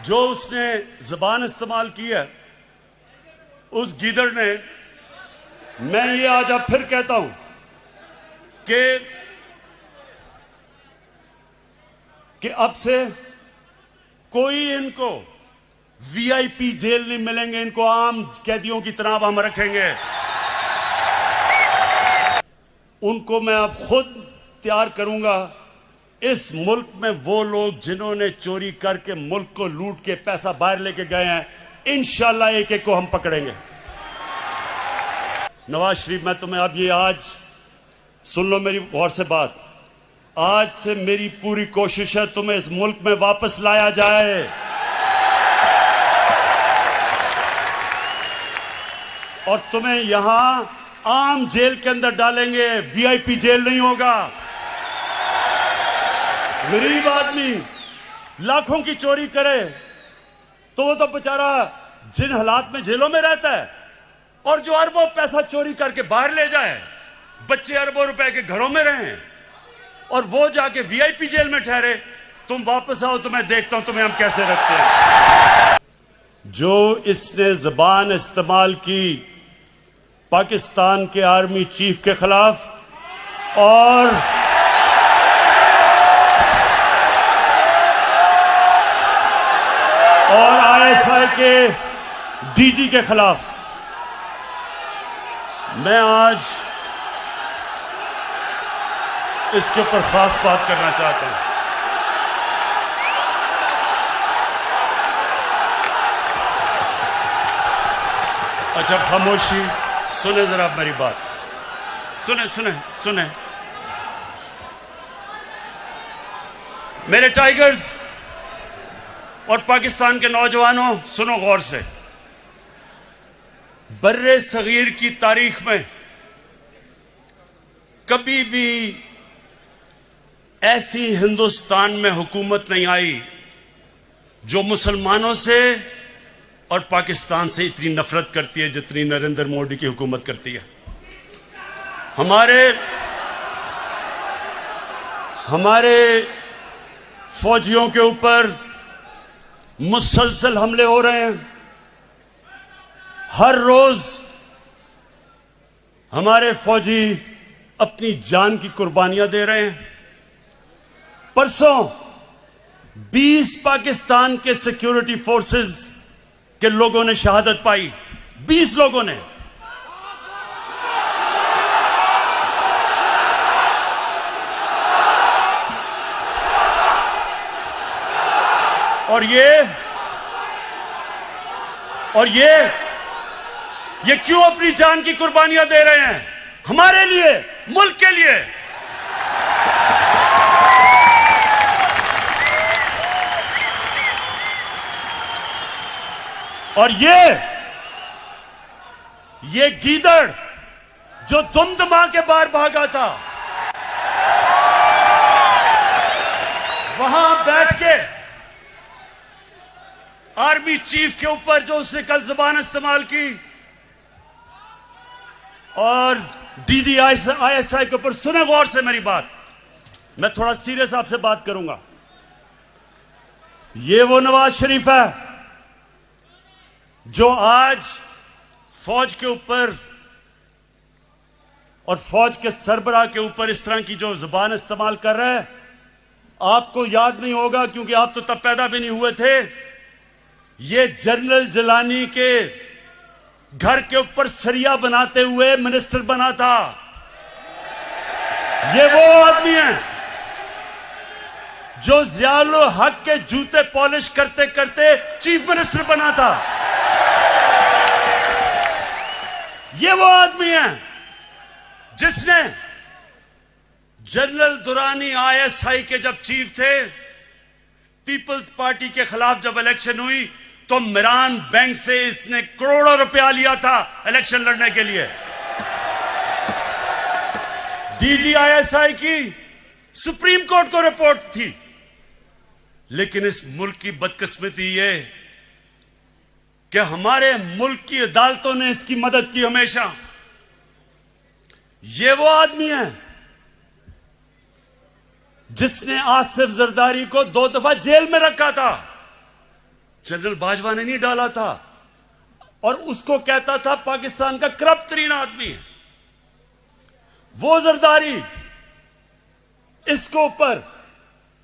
जो उसने जबान इस्तेमाल की है उस गीदड़ ने, मैं ये आज अब फिर कहता हूं कि अब से कोई इनको वीआईपी जेल नहीं मिलेंगे, इनको आम कैदियों की तरह हम रखेंगे। उनको मैं अब खुद तैयार करूंगा। इस मुल्क में वो लोग जिन्होंने चोरी करके मुल्क को लूट के पैसा बाहर लेके गए हैं, इंशाल्लाह एक एक को हम पकड़ेंगे। नवाज शरीफ, मैं तुम्हें अब ये आज सुन लो मेरी गौर से बात, आज से मेरी पूरी कोशिश है तुम्हें इस मुल्क में वापस लाया जाए। और तुम्हें यहां आम जेल के अंदर डालेंगे, वीआईपी जेल नहीं होगा। गरीब आदमी लाखों की चोरी करे तो वो तो बेचारा जिन हालात में जेलों में रहता है, और जो अरबों पैसा चोरी करके बाहर ले जाए, बच्चे अरबों रुपए के घरों में रहें और वो जाके वीआईपी जेल में ठहरे। तुम वापस आओ तो मैं देखता हूं तुम्हें हम कैसे रखते हैं। जो इसने जबान इस्तेमाल की पाकिस्तान के आर्मी चीफ के खिलाफ और आईएसआई के डीजी के खिलाफ, मैं आज इसके ऊपर खास बात करना चाहता हूं। अच्छा खामोशी, सुने जरा मेरी बात, सुने सुने सुने मेरे टाइगर्स और पाकिस्तान के नौजवानों, सुनो गौर से। बर्रे सगीर की तारीख में कभी भी ऐसी हिंदुस्तान में हुकूमत नहीं आई जो मुसलमानों से और पाकिस्तान से इतनी नफरत करती है जितनी नरेंद्र मोदी की हुकूमत करती है। हमारे फौजियों के ऊपर मुसलसल हमले हो रहे हैं। हर रोज हमारे फौजी अपनी जान की कुर्बानियां दे रहे हैं। परसों 20 पाकिस्तान के सिक्योरिटी फोर्सेस के लोगों ने शहादत पाई, 20 लोगों ने। और ये क्यों अपनी जान की कुर्बानियां दे रहे हैं? हमारे लिए, मुल्क के लिए। और ये गीदड़ जो दुमदमा के बाहर भागा था, वहां बैठ के आर्मी चीफ के ऊपर जो उसने कल जुबान इस्तेमाल की और डीजी आईएसआई के ऊपर, सुने गौर से मेरी बात, मैं थोड़ा सीरियस आपसे बात करूंगा। ये वो नवाज शरीफ है जो आज फौज के ऊपर और फौज के सरबराह के ऊपर इस तरह की जो जुबान इस्तेमाल कर रहा है। आपको याद नहीं होगा क्योंकि आप तो तब पैदा भी नहीं हुए थे। ये जनरल जिलानी के घर के ऊपर सरिया बनाते हुए मिनिस्टर बना था। ये वो आदमी है जो ज़ियाउल हक के जूते पॉलिश करते करते चीफ मिनिस्टर बना था। ये वो आदमी है जिसने जनरल दुरानी आईएसआई के जब चीफ थे, पीपल्स पार्टी के खिलाफ जब इलेक्शन हुई तो मिरान बैंक से इसने करोड़ों रुपया लिया था इलेक्शन लड़ने के लिए। डीजी आईएसआई की सुप्रीम कोर्ट को रिपोर्ट थी। लेकिन इस मुल्क की बदकिस्मती ये कि हमारे मुल्क की अदालतों ने इसकी मदद की हमेशा। ये वो आदमी है जिसने आसिफ जरदारी को 2 दफा जेल में रखा था। जनरल बाजवा ने नहीं डाला था, और उसको कहता था पाकिस्तान का करप्ट तरीन आदमी है वो जरदारी। इसको ऊपर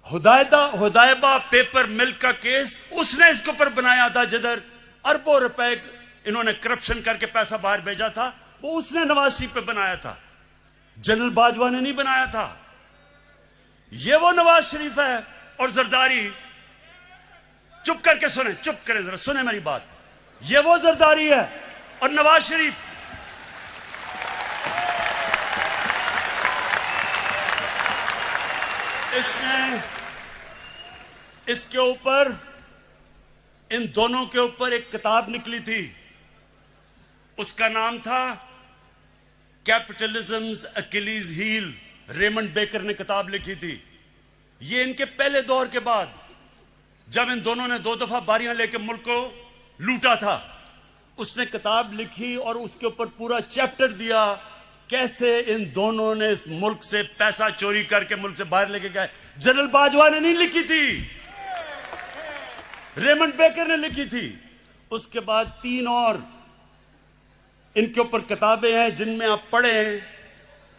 हुदायबा पेपर मिल का केस उसने इसके ऊपर बनाया था, जिधर अरबों रुपए इन्होंने करप्शन करके पैसा बाहर भेजा था, वो उसने नवाज शरीफ पे बनाया था, जनरल बाजवा ने नहीं बनाया था। ये वो नवाज शरीफ है और जरदारी, चुप करके सुने, चुप करें जरा, सुने मेरी बात। ये वो जरदारी है और नवाज शरीफ इसने इसके ऊपर, इन दोनों के ऊपर एक किताब निकली थी, उसका नाम था कैपिटलिज्म्स अकिलीज हील। रेमंड बेकर ने किताब लिखी थी। ये इनके पहले दौर के बाद, जब इन दोनों ने 2 दफा बारियां लेकर मुल्क को लूटा था, उसने किताब लिखी और उसके ऊपर पूरा चैप्टर दिया कैसे इन दोनों ने इस मुल्क से पैसा चोरी करके मुल्क से बाहर लेके गए। जनरल बाजवा ने नहीं लिखी थी, रेमंड बेकर ने लिखी थी। उसके बाद 3 और इनके ऊपर किताबें हैं जिनमें आप पढ़ें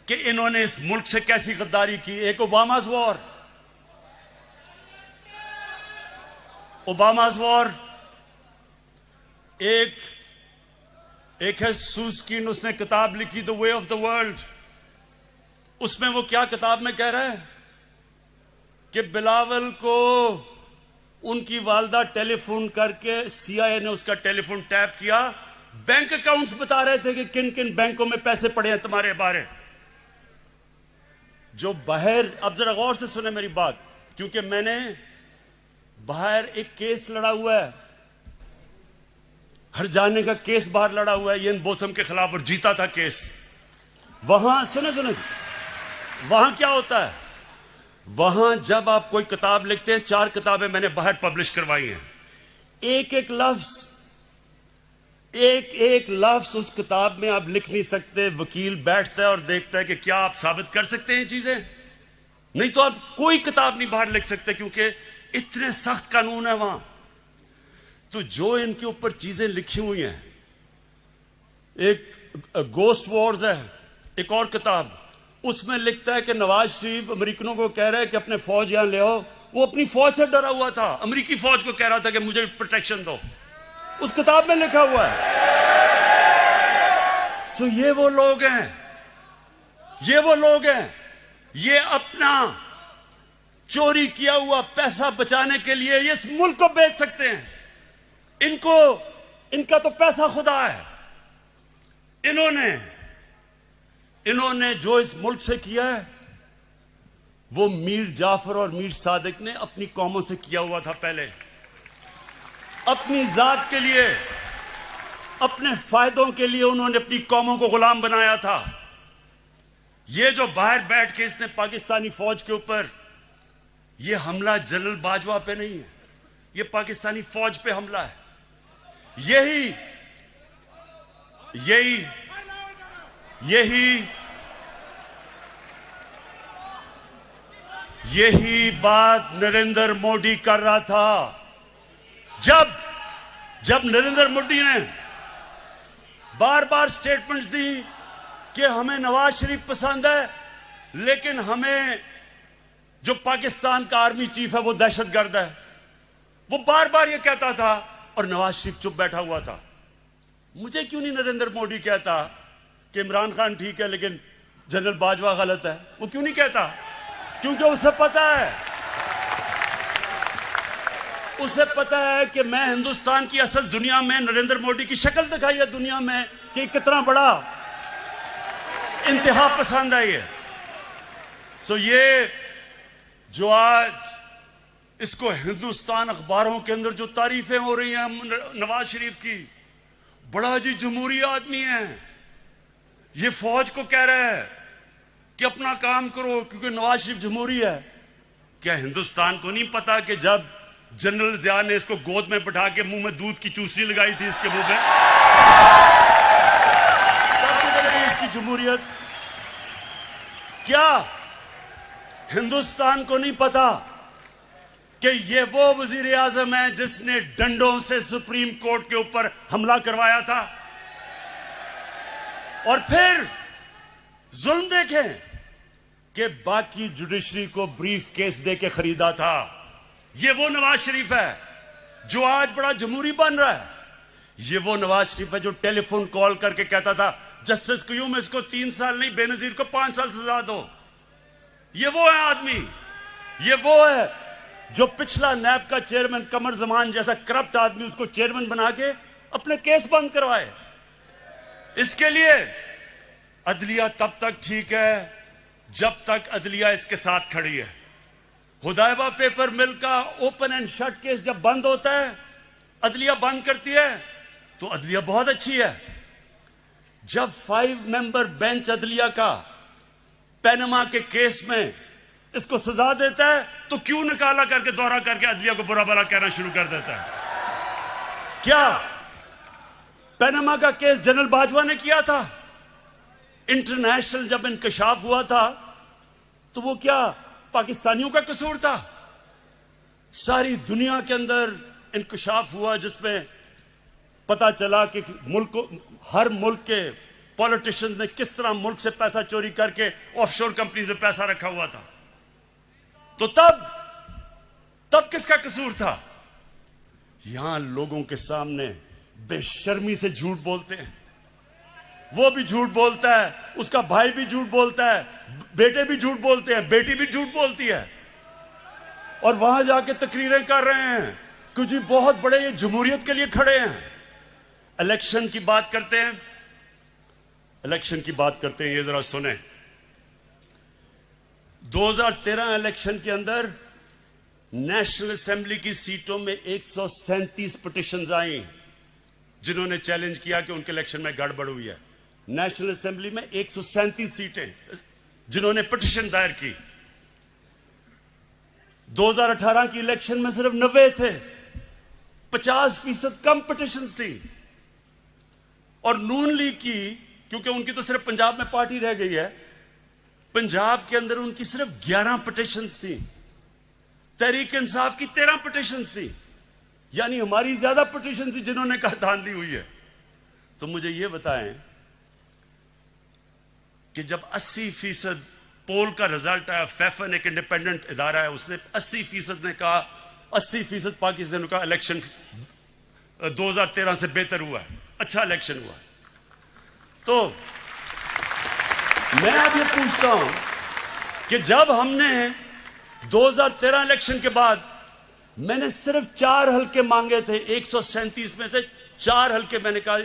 कि इन्होंने इस मुल्क से कैसी गद्दारी की। एक ओबामा's वॉर, एक है सूस्कीन, उसने किताब लिखी the way of the world. उसमें वो क्या किताब में कह रहा है कि बिलावल को उनकी वालदा टेलीफोन करके, CIA ने उसका टेलीफोन टैप किया, बैंक अकाउंट्स बता रहे थे कि किन किन बैंकों में पैसे पड़े हैं तुम्हारे बारे। जो बाहर, अब जरा गौर से सुने मेरी बात, क्योंकि मैंने बाहर एक केस लड़ा हुआ है, हर जाने का केस बाहर लड़ा हुआ है इयान बोथम के खिलाफ, और जीता था केस। वहां सुने वहां क्या होता है, वहां जब आप कोई किताब लिखते हैं, 4 किताबें मैंने बाहर पब्लिश करवाई हैं, एक एक लफ्ज उस किताब में आप लिख नहीं सकते। वकील बैठता है और देखता है कि क्या आप साबित कर सकते हैं चीजें, नहीं तो आप कोई किताब नहीं बाहर लिख सकते, क्योंकि इतने सख्त कानून है वहां। तो जो इनके ऊपर चीजें लिखी हुई हैं, एक गोस्ट वॉर्स है, एक और किताब, उसमें लिखता है कि नवाज शरीफ अमेरिकनों को कह रहा है कि अपने फौज यहां ले आओ। वो अपनी फौज से डरा हुआ था, अमेरिकी फौज को कह रहा था कि मुझे प्रोटेक्शन दो, उस किताब में लिखा हुआ है। सो ये वो लोग हैं, ये अपना चोरी किया हुआ पैसा बचाने के लिए ये इस मुल्क को बेच सकते हैं। इनका तो पैसा खुदा है। इन्होंने जो इस मुल्क से किया है, वो मीर जाफर और मीर सादिक ने अपनी कौमों से किया हुआ था। पहले अपनी जात के लिए, अपने फायदों के लिए उन्होंने अपनी कौमों को गुलाम बनाया था। ये जो बाहर बैठ के इसने पाकिस्तानी फौज के ऊपर, ये हमला जनरल बाजवा पे नहीं है, ये पाकिस्तानी फौज पे हमला है। यही बात नरेंद्र मोदी कर रहा था। जब नरेंद्र मोदी ने बार बार स्टेटमेंट्स दी कि हमें नवाज शरीफ पसंद है, लेकिन हमें जो पाकिस्तान का आर्मी चीफ है वो दहशतगर्द है, वो बार बार ये कहता था और नवाज शरीफ चुप बैठा हुआ था। मुझे क्यों नहीं नरेंद्र मोदी कहता कि इमरान खान ठीक है लेकिन जनरल बाजवा गलत है? वो क्यों नहीं कहता? क्योंकि उसे पता है कि मैं हिंदुस्तान की असल दुनिया में नरेंद्र मोदी की शक्ल दिखाई है दुनिया में कि कितना बड़ा इंतहा पसंद है ये। सो ये जो आज इसको हिंदुस्तान अखबारों के अंदर जो तारीफें हो रही हैं नवाज शरीफ की, बड़ा जी जमहूरी आदमी है, ये फौज को कह रहा है कि अपना काम करो क्योंकि नवाज शरीफ जमहूरी है। क्या हिंदुस्तान को नहीं पता कि जब जनरल जिया ने इसको गोद में बैठा के मुंह में दूध की चूसनी लगाई थी इसके मुंह में, इसकी जमहूरियत? क्या हिंदुस्तान को नहीं पता कि ये वो वजीर आजम है जिसने डंडों से सुप्रीम कोर्ट के ऊपर हमला करवाया था। और फिर जुल्म देखें कि बाकी जुडिशरी को ब्रीफ केस दे के खरीदा था। ये वो नवाज शरीफ है जो आज बड़ा जमहूरी बन रहा है। ये वो नवाज शरीफ है जो टेलीफोन कॉल करके कहता था जस्टिस क्यूम इसको 3 साल नहीं, बेनजीर को 5 साल सजा दो। ये वो है आदमी, ये वो है जो पिछला नैब का चेयरमैन कमर जमान जैसा करप्ट आदमी उसको चेयरमैन बना के अपने केस बंद करवाए। इसके लिए अदलिया तब तक ठीक है जब तक अदलिया इसके साथ खड़ी है। हुदैबा पेपर मिल का ओपन एंड शट केस जब बंद होता है, अदलिया बंद करती है, तो अदलिया बहुत अच्छी है। जब 5 मेंबर बेंच अदलिया का पैनमा के केस में इसको सजा देता है, तो क्यों निकाला करके दौरा करके अदलिया को बुरा भला कहना शुरू कर देता है? क्या पैनमा का केस जनरल बाजवा ने किया था? इंटरनेशनल जब इंकशाफ हुआ था तो वो क्या पाकिस्तानियों का कसूर था? सारी दुनिया के अंदर इंकशाफ हुआ जिसमें पता चला कि हर मुल्क के पॉलिटिशियंस ने किस तरह मुल्क से पैसा चोरी करके ऑफशोर कंपनीज में पैसा रखा हुआ था। तो तब किसका कसूर था? यहां लोगों के सामने बेशर्मी से झूठ बोलते हैं। वो भी झूठ बोलता है, उसका भाई भी झूठ बोलता है, बेटे भी झूठ बोलते हैं, बेटी भी झूठ बोलती है, और वहां जाके तकरीरें कर रहे हैं कि जी बहुत बड़े ये जमहूरियत के लिए खड़े हैं। इलेक्शन की बात करते हैं, इलेक्शन की बात करते हैं, ये जरा सुने। 2013 इलेक्शन के अंदर नेशनल असेंबली की सीटों में 137 पिटिशंस आई जिन्होंने चैलेंज किया कि उनके इलेक्शन में गड़बड़ हुई है। नेशनल असेंबली में 137 सीटें जिन्होंने पिटिशन दायर की। 2018 की इलेक्शन में सिर्फ 90 थे, 50% कम पिटिशंस थी। और नून लीग की, क्योंकि उनकी तो सिर्फ पंजाब में पार्टी रह गई है, पंजाब के अंदर उनकी सिर्फ 11 पिटिशंस थी। तहरीक इंसाफ की 13 पिटिशंस थी, यानी हमारी ज्यादा पिटिशन थी जिन्होंने कहा धांधली हुई है। तो मुझे यह बताएं कि जब 80% पोल का रिजल्ट आया, फैफन एक इंडिपेंडेंट इदारा है, उसने 80% ने कहा, 80% पाकिस्तान का इलेक्शन 2013 से बेहतर हुआ है, अच्छा इलेक्शन हुआ। तो मैं अब ये पूछता हूं कि जब हमने 2013 इलेक्शन के बाद मैंने सिर्फ 4 हल्के मांगे थे, 137 में से 4 हल्के मैंने कहा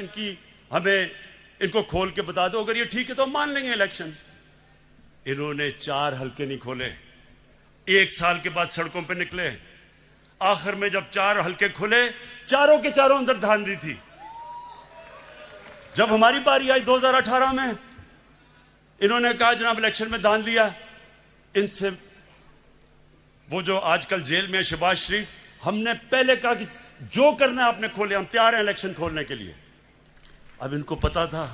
इनको खोल के बता दो, अगर ये ठीक है तो हम मान लेंगे इलेक्शन। इन्होंने 4 हल्के नहीं खोले, 1 साल के बाद सड़कों पे निकले। आखिर में जब 4 हल्के खुले, चारों के चारों अंदर धांधली थी। जब हमारी बारी आई 2018 में, इन्होंने कहा जनाब इलेक्शन में धांधली लिया। इनसे वो जो आजकल जेल में शहबाज शरीफ, हमने पहले कहा कि जो करना है आपने खोले, हम तैयार हैं इलेक्शन खोलने के लिए। अब इनको पता था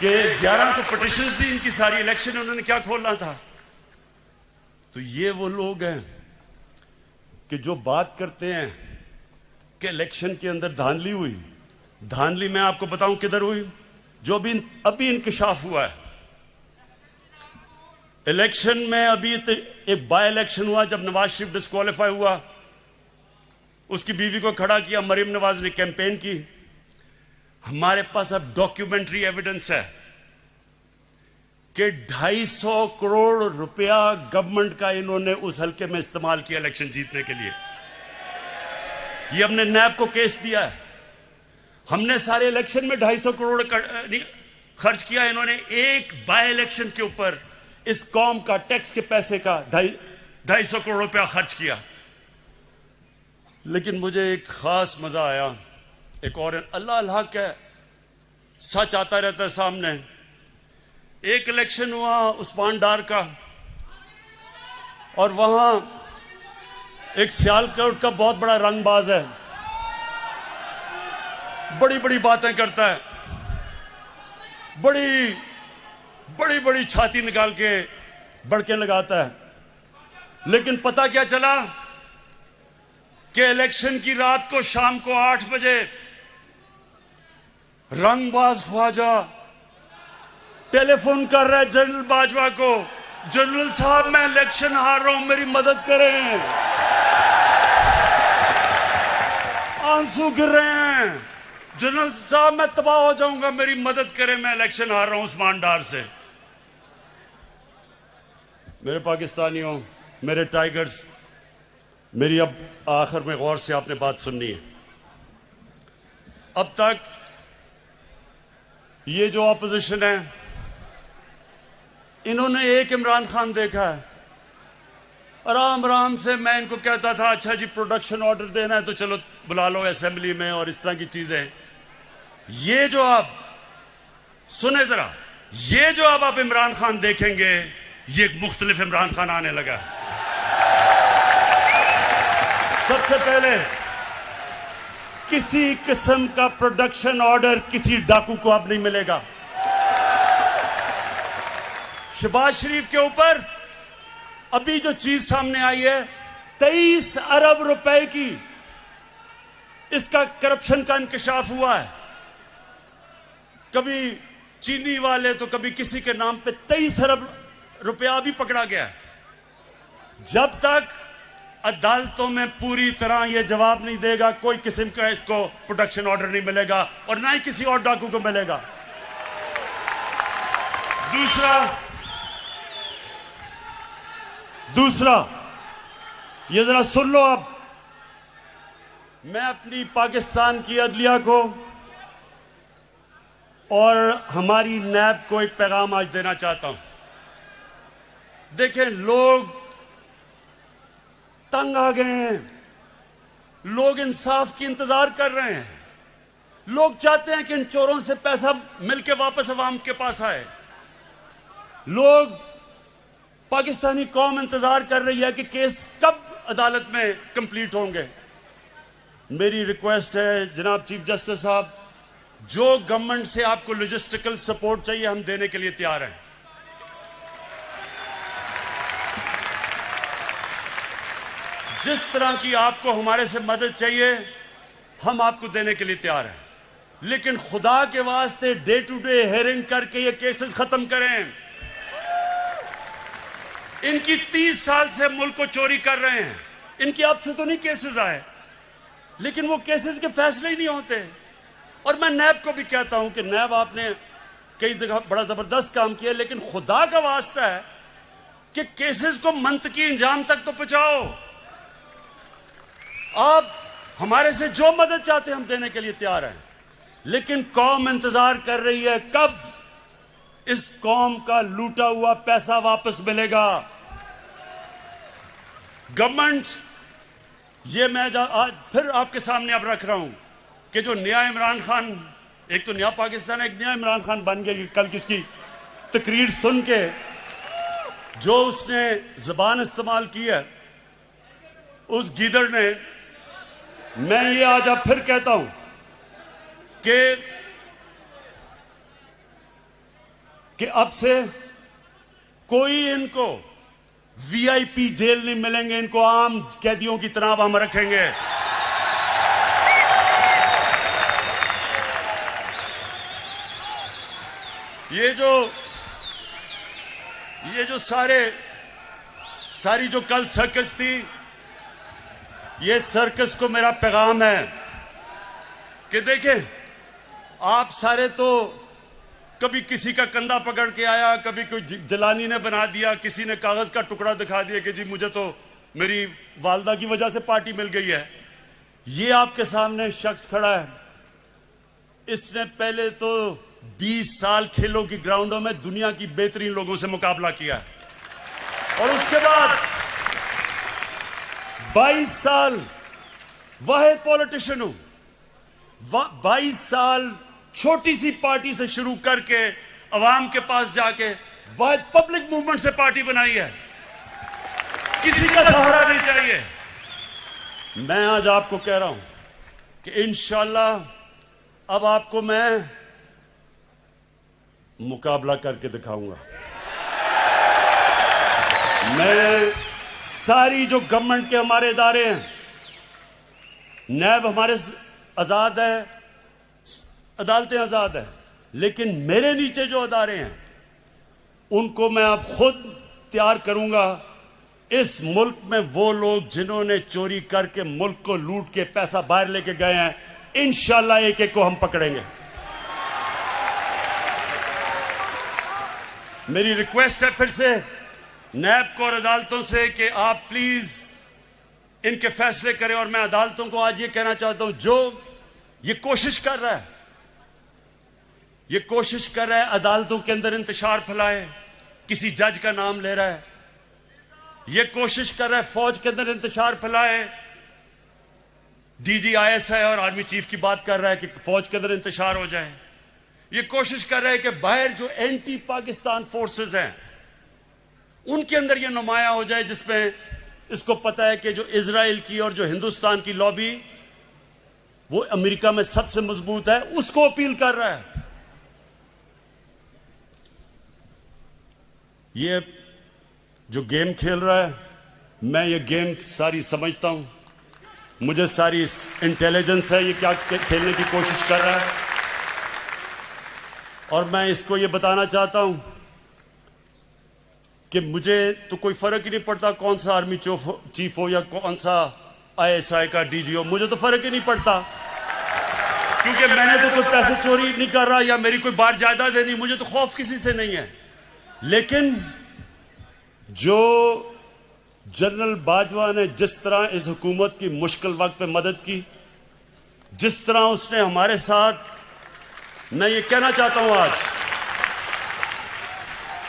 कि 1100 पिटिशंस थी इनकी सारी, इलेक्शन उन्होंने क्या खोलना था। तो ये वो लोग हैं कि जो बात करते हैं कि इलेक्शन के अंदर धांधली हुई। धांधली मैं आपको बताऊं किधर हुई, जो अभी इंकशाफ हुआ है। इलेक्शन में अभी एक बाय इलेक्शन हुआ जब नवाज शरीफ डिस्क्वालीफाई हुआ, उसकी बीवी को खड़ा किया, मरीम नवाज ने कैंपेन की। हमारे पास अब डॉक्यूमेंट्री एविडेंस है कि 250 करोड़ रुपया गवर्नमेंट का इन्होंने उस हल्के में इस्तेमाल किया इलेक्शन जीतने के लिए। ये हमने नैब को केस दिया है। हमने सारे इलेक्शन में 250 करोड़ खर्च किया, इन्होंने एक बाय इलेक्शन के ऊपर इस कौम का टैक्स के पैसे का 250 करोड़ रुपया खर्च किया। लेकिन मुझे एक खास मजा आया, एक और अल्लाह अल्लाह का सच आता रहता है सामने। एक इलेक्शन हुआ उस्मान डार का, और वहां एक सियालकोट का बहुत बड़ा रंगबाज है, बड़ी बड़ी बातें करता है, बड़ी बड़ी बड़ी छाती निकाल के बड़के लगाता है। लेकिन पता क्या चला, कि इलेक्शन की रात को शाम को 8 बजे रंगबाज ख्वाजा टेलीफोन कर रहा है जनरल बाजवा को, जनरल साहब मैं इलेक्शन हार रहा हूं, मेरी मदद करें। आंसू गिर रहे हैं, जनरल साहब मैं तबाह हो जाऊंगा, मेरी मदद करें, मैं इलेक्शन हार रहा हूं उस्मान डार से। मेरे पाकिस्तानियों, मेरे टाइगर्स, मेरी अब आखिर में गौर से आपने बात सुननी है। अब तक ये जो ऑपोजिशन है, इन्होंने एक इमरान खान देखा है। आराम आराम से मैं इनको कहता था अच्छा जी प्रोडक्शन ऑर्डर देना है तो चलो बुला लो असेंबली में और इस तरह की चीजें। ये जो आप सुने जरा, ये जो अब आप इमरान खान देखेंगे, ये एक मुख्तलिफ इमरान खान आने लगा। सबसे पहले किसी किस्म का प्रोडक्शन ऑर्डर किसी डाकू को अब नहीं मिलेगा। शहबाज शरीफ के ऊपर अभी जो चीज सामने आई है, 23 अरब रुपए की इसका करप्शन का इंकशाफ हुआ है। कभी चीनी वाले तो कभी किसी के नाम पे 23 अरब रुपया भी पकड़ा गया है। जब तक अदालतों में पूरी तरह यह जवाब नहीं देगा, कोई किस्म का इसको प्रोडक्शन ऑर्डर नहीं मिलेगा और ना ही किसी और डाकू को मिलेगा। दूसरा ये जरा सुन लो। अब मैं अपनी पाकिस्तान की अदलिया को और हमारी नैब को एक पैगाम आज देना चाहता हूं। देखें, लोग तंग आ गए हैं, लोग इंसाफ की इंतजार कर रहे हैं, लोग चाहते हैं कि इन चोरों से पैसा मिलके वापस अवाम के पास आए। लोग, पाकिस्तानी कौम इंतजार कर रही है कि केस कब अदालत में कंप्लीट होंगे। मेरी रिक्वेस्ट है जनाब चीफ जस्टिस साहब, जो गवर्नमेंट से आपको लॉजिस्टिकल सपोर्ट चाहिए हम देने के लिए तैयार हैं। जिस तरह की आपको हमारे से मदद चाहिए हम आपको देने के लिए तैयार हैं, लेकिन खुदा के वास्ते डे टू डे हेयरिंग करके ये केसेस खत्म करें। इनकी 30 साल से मुल्क को चोरी कर रहे हैं, इनकी अब से तो नहीं केसेस आए, लेकिन वो केसेस के फैसले ही नहीं होते। और मैं नैब को भी कहता हूं कि नैब आपने कई जगह बड़ा जबरदस्त काम किया, लेकिन खुदा का वास्ता है कि केसेस को मंतकी इंजाम तक तो पहुंचाओ। आप हमारे से जो मदद चाहते हैं हम देने के लिए तैयार हैं, लेकिन कौम इंतजार कर रही है कब इस कौम का लूटा हुआ पैसा वापस मिलेगा। गवर्नमेंट, ये मैं आज फिर आपके सामने अब रख रहा हूं कि जो नया इमरान खान, एक तो नया पाकिस्तान, एक नया इमरान खान बन गया। कल किसकी तकरीर सुन के जो उसने जबान इस्तेमाल की है उस गीदड़ ने, मैं ये आज अब फिर कहता हूं कि अब से कोई इनको वीआईपी जेल नहीं मिलेंगे, इनको आम कैदियों की तरह हम रखेंगे। ये जो सारी जो कल सर्कस थी, ये सर्कस को मेरा पैगाम है कि देखें, आप सारे तो कभी किसी का कंधा पकड़ के आया, कभी कोई जलानी ने बना दिया, किसी ने कागज का टुकड़ा दिखा दिया कि जी मुझे तो मेरी वालदा की वजह से पार्टी मिल गई है। ये आपके सामने शख्स खड़ा है, इसने पहले तो 20 साल खेलों की ग्राउंडों में दुनिया की बेहतरीन लोगों से मुकाबला किया और उसके बाद 22 साल वाहिद पॉलिटिशियन हूं। 22 साल छोटी सी पार्टी से शुरू करके अवाम के पास जाके वाहिद पब्लिक मूवमेंट से पार्टी बनाई है। किसी का सहारा नहीं चाहिए। मैं आज आपको कह रहा हूं कि इंशाअल्लाह अब आपको मैं मुकाबला करके दिखाऊंगा। मैं सारी जो गवर्नमेंट के हमारे इदारे हैं, नैब हमारे आजाद है, अदालतें आजाद है, लेकिन मेरे नीचे जो अदारे हैं उनको मैं अब खुद तैयार करूंगा। इस मुल्क में वो लोग जिन्होंने चोरी करके मुल्क को लूट के पैसा बाहर लेके गए हैं, इंशाल्लाह एक एक को हम पकड़ेंगे। मेरी रिक्वेस्ट है फिर से नैब को और अदालतों से कि आप प्लीज इनके फैसले करें। और मैं अदालतों को आज ये कहना चाहता हूं, जो ये कोशिश कर रहा है अदालतों के अंदर इंतशार फैलाए, किसी जज का नाम ले रहा है, ये कोशिश कर रहा है फौज के अंदर इंतशार फैलाए, डीजी आईएसआई और आर्मी चीफ की बात कर रहा है कि फौज के अंदर इंतशार हो जाए, ये कोशिश कर रहा है कि बाहर जो एंटी पाकिस्तान फोर्सेस हैं उनके अंदर ये नुमाया हो जाए, जिसमें इसको पता है कि जो इजराइल की और जो हिंदुस्तान की लॉबी वो अमेरिका में सबसे मजबूत है, उसको अपील कर रहा है। ये जो गेम खेल रहा है, मैं ये गेम सारी समझता हूं, मुझे सारी इंटेलिजेंस है ये क्या खेलने की कोशिश कर रहा है। और मैं इसको ये बताना चाहता हूं कि मुझे तो कोई फर्क ही नहीं पड़ता कौन सा आर्मी चीफ हो या कौन सा आईएसआई का डीजी हो, मुझे तो फर्क ही नहीं पड़ता, क्योंकि मैंने तो कोई पैसे चोरी नहीं कर रहा या मेरी कोई बार जायदाद है नहीं, मुझे तो खौफ किसी से नहीं है। लेकिन जो जनरल बाजवा ने जिस तरह इस हुकूमत की मुश्किल वक्त में मदद की, जिस तरह उसने हमारे साथ, मैं ये कहना चाहता हूं आज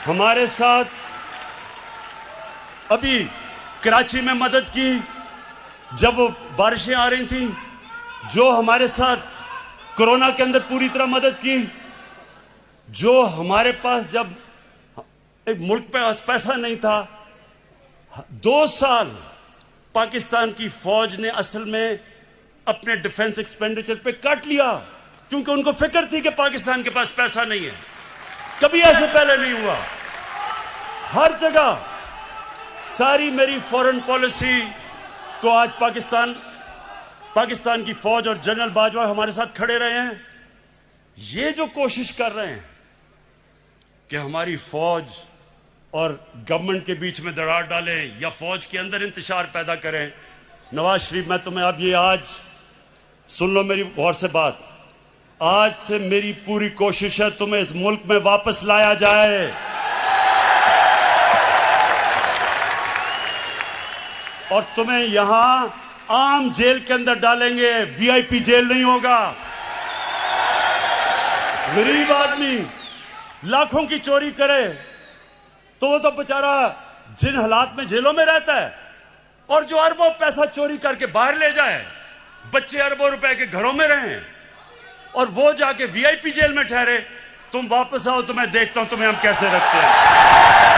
हमारे साथ अभी कराची में मदद की जब बारिशें आ रही थी, जो हमारे साथ कोरोना के अंदर पूरी तरह मदद की, जो हमारे पास जब एक मुल्क पे पैसा नहीं था, 2 साल पाकिस्तान की फौज ने असल में अपने डिफेंस एक्सपेंडिचर पे कट लिया, क्योंकि उनको फिक्र थी कि पाकिस्तान के पास पैसा नहीं है। कभी ऐसे पहले नहीं हुआ। हर जगह सारी मेरी फॉरेन पॉलिसी को आज पाकिस्तान की फौज और जनरल बाजवा हमारे साथ खड़े रहे हैं। ये जो कोशिश कर रहे हैं कि हमारी फौज और गवर्नमेंट के बीच में दरार डालें या फौज के अंदर इंतशार पैदा करें, नवाज शरीफ, मैं तुम्हें अब ये आज सुन लो मेरी गौर से बात, आज से मेरी पूरी कोशिश है तुम्हें इस मुल्क में वापस लाया जाए। और तुम्हें यहां आम जेल के अंदर डालेंगे, वीआईपी जेल नहीं होगा। गरीब आदमी लाखों की चोरी करे तो वो तो बेचारा जिन हालात में जेलों में रहता है, और जो अरबों पैसा चोरी करके बाहर ले जाए, बच्चे अरबों रुपए के घरों में रहें और वो जाके वीआईपी जेल में ठहरे, तुम वापस आओ तो मैं देखता हूं तुम्हें हम कैसे रखते हैं।